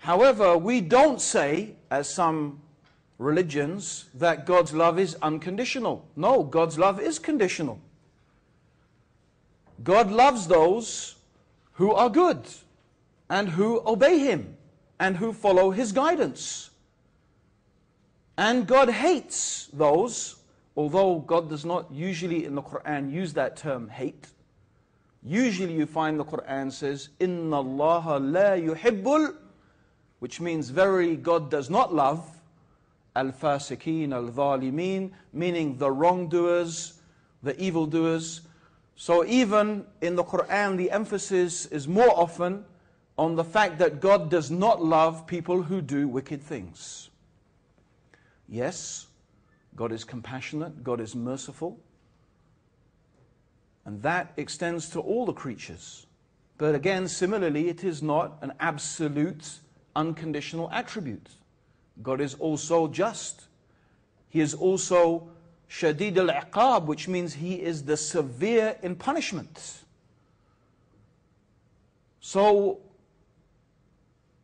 However, we don't say, as some religions, that God's love is unconditional. No, God's love is conditional. God loves those who are good and who obey Him and who follow His guidance. And God hates those, although God does not usually in the Quran use that term hate. Usually you find the Quran says, إِنَّ اللَّهَ لَا يُحِبُّ, which means very God does not love al-fasiqeen al-zalimin, meaning the wrongdoers, the evildoers. So even in the Quran the emphasis is more often on the fact that God does not love people who do wicked things. Yes, God is compassionate, God is merciful, and that extends to all the creatures. But again, similarly, it is not an absolute, unconditional attribute. God is also just. He is also shadid al-iqab, which means He is the severe in punishment. So,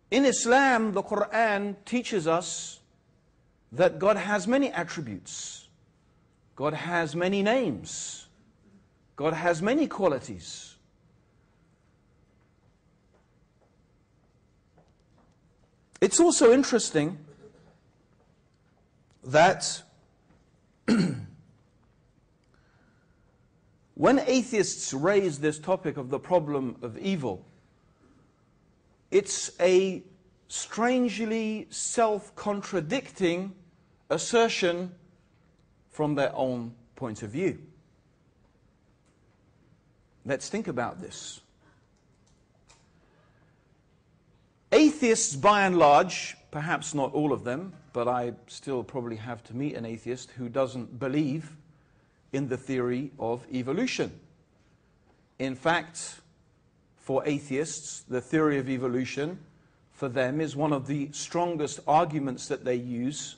in Islam, the Quran teaches us that God has many attributes. God has many names. God has many qualities. It's also interesting that when atheists raise this topic of the problem of evil, it's a strangely self-contradicting assertion from their own point of view. Let's think about this. Atheists, by and large, perhaps not all of them, but I still probably have to meet an atheist who doesn't believe in the theory of evolution. In fact, for atheists, the theory of evolution, for them, is one of the strongest arguments that they use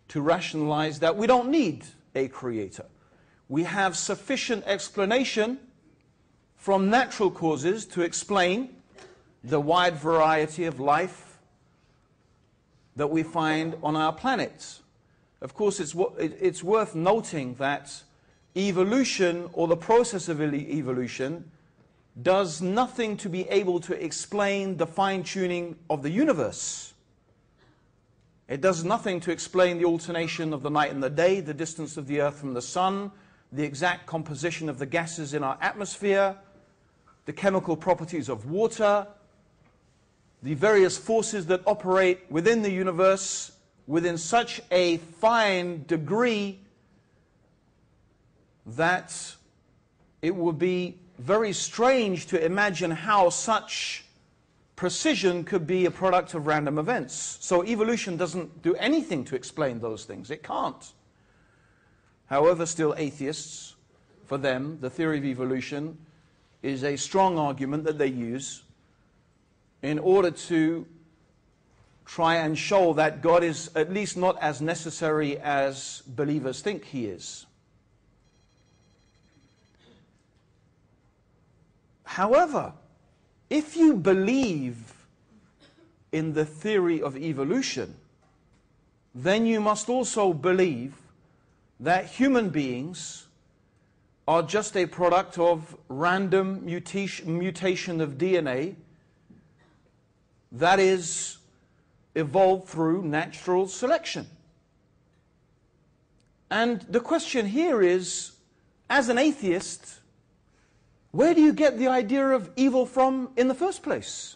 to rationalize that we don't need a creator. We have sufficient explanation from natural causes to explain the wide variety of life that we find on our planet. Of course, it's worth noting that evolution, or the process of evolution, does nothing to be able to explain the fine-tuning of the universe. It does nothing to explain the alternation of the night and the day, the distance of the earth from the sun, the exact composition of the gases in our atmosphere, the chemical properties of water, the various forces that operate within the universe within such a fine degree that it would be very strange to imagine how such precision could be a product of random events. So evolution doesn't do anything to explain those things. It can't. However, still atheists, for them, the theory of evolution is a strong argument that they use in order to try and show that God is at least not as necessary as believers think He is. However, if you believe in the theory of evolution, then you must also believe that human beings are just a product of random mutation of DNA that is evolved through natural selection. And the question here is, as an atheist, where do you get the idea of evil from in the first place?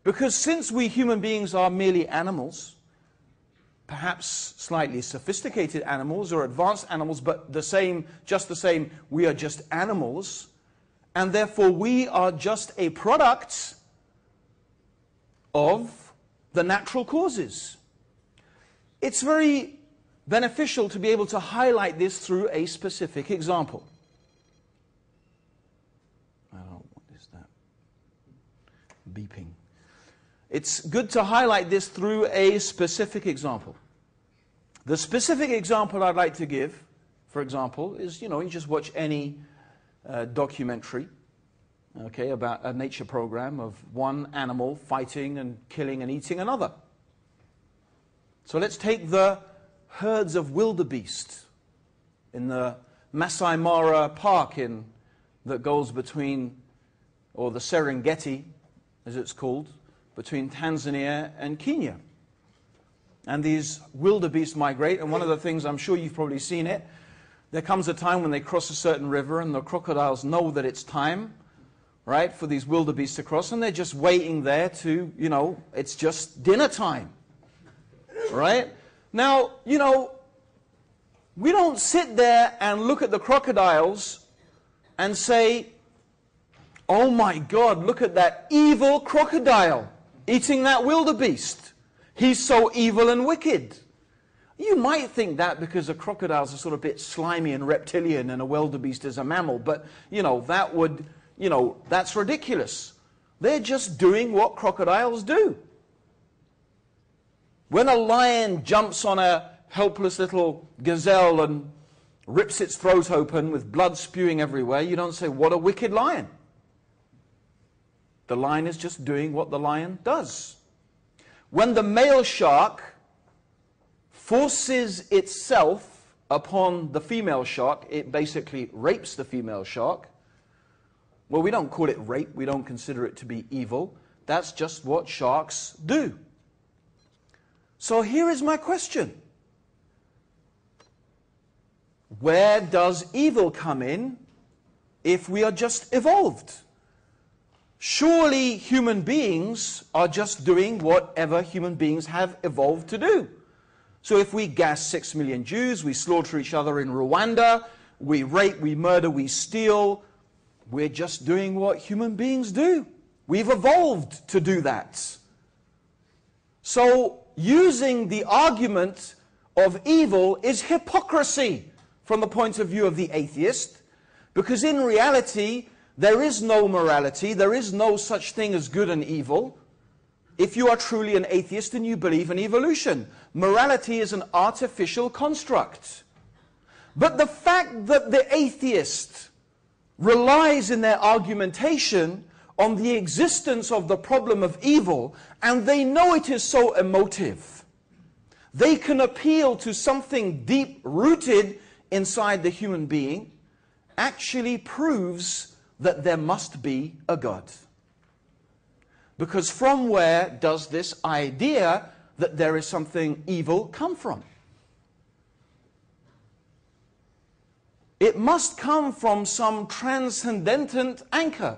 Because since we human beings are merely animals, perhaps slightly sophisticated animals or advanced animals, but just the same, we are just animals, and therefore we are just a product of the natural causes. It's very beneficial to be able to highlight this through a specific example. I don't know, what is that? Beeping. It's good to highlight this through a specific example. The specific example I'd like to give, for example, is, you just watch any documentary okay, about a nature program of one animal fighting and killing and eating another. So let's take the herds of wildebeest in the Masai Mara Park that goes between, or the Serengeti, as it's called, between Tanzania and Kenya. And these wildebeest migrate, and one of the things, I'm sure you've probably seen it, there comes a time when they cross a certain river and the crocodiles know that it's time, right, for these wildebeest to cross, and they're just waiting there to, it's just dinner time, right? Now, we don't sit there and look at the crocodiles and say, oh my God, look at that evil crocodile eating that wildebeest. He's so evil and wicked. You might think that because the crocodiles are sort of a bit slimy and reptilian and a wildebeest is a mammal, but, that's ridiculous. They're just doing what crocodiles do. When a lion jumps on a helpless little gazelle and rips its throat open with blood spewing everywhere, you don't say, what a wicked lion. The lion is just doing what the lion does. When the male shark forces itself upon the female shark, it basically rapes the female shark. Well, we don't call it rape. We don't consider it to be evil. That's just what sharks do. So here is my question. Where does evil come in if we are just evolved? Surely human beings are just doing whatever human beings have evolved to do. So if we gas 6 million Jews, we slaughter each other in Rwanda, we rape, we murder, we steal, we're just doing what human beings do. We've evolved to do that. So using the argument of evil is hypocrisy from the point of view of the atheist, because in reality, there is no morality, there is no such thing as good and evil. If you are truly an atheist and you believe in evolution, morality is an artificial construct. But the fact that the atheist relies in their argumentation on the existence of the problem of evil, and they know it is so emotive, they can appeal to something deep-rooted inside the human being, actually proves that there must be a God. Because from where does this idea that there is something evil come from? It must come from some transcendental anchor.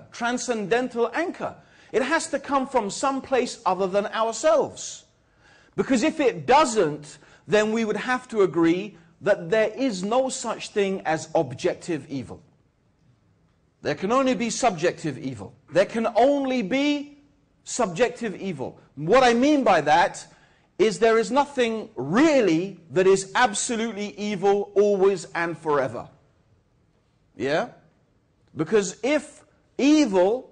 It has to come from some place other than ourselves. Because if it doesn't, then we would have to agree that there is no such thing as objective evil. There can only be subjective evil. There can only be subjective evil. What I mean by that is there is nothing really that is absolutely evil always and forever. Yeah? Because if evil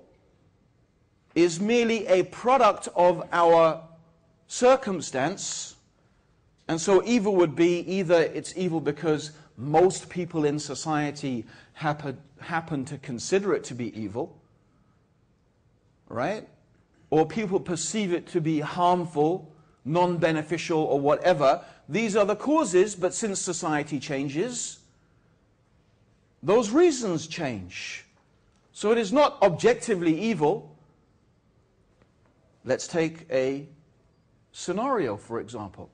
is merely a product of our circumstance, and so evil would be either it's evil because most people in society happen to consider it to be evil, right? Or people perceive it to be harmful, non-beneficial, or whatever. These are the causes, but since society changes, those reasons change. So it is not objectively evil. Let's take a scenario, for example.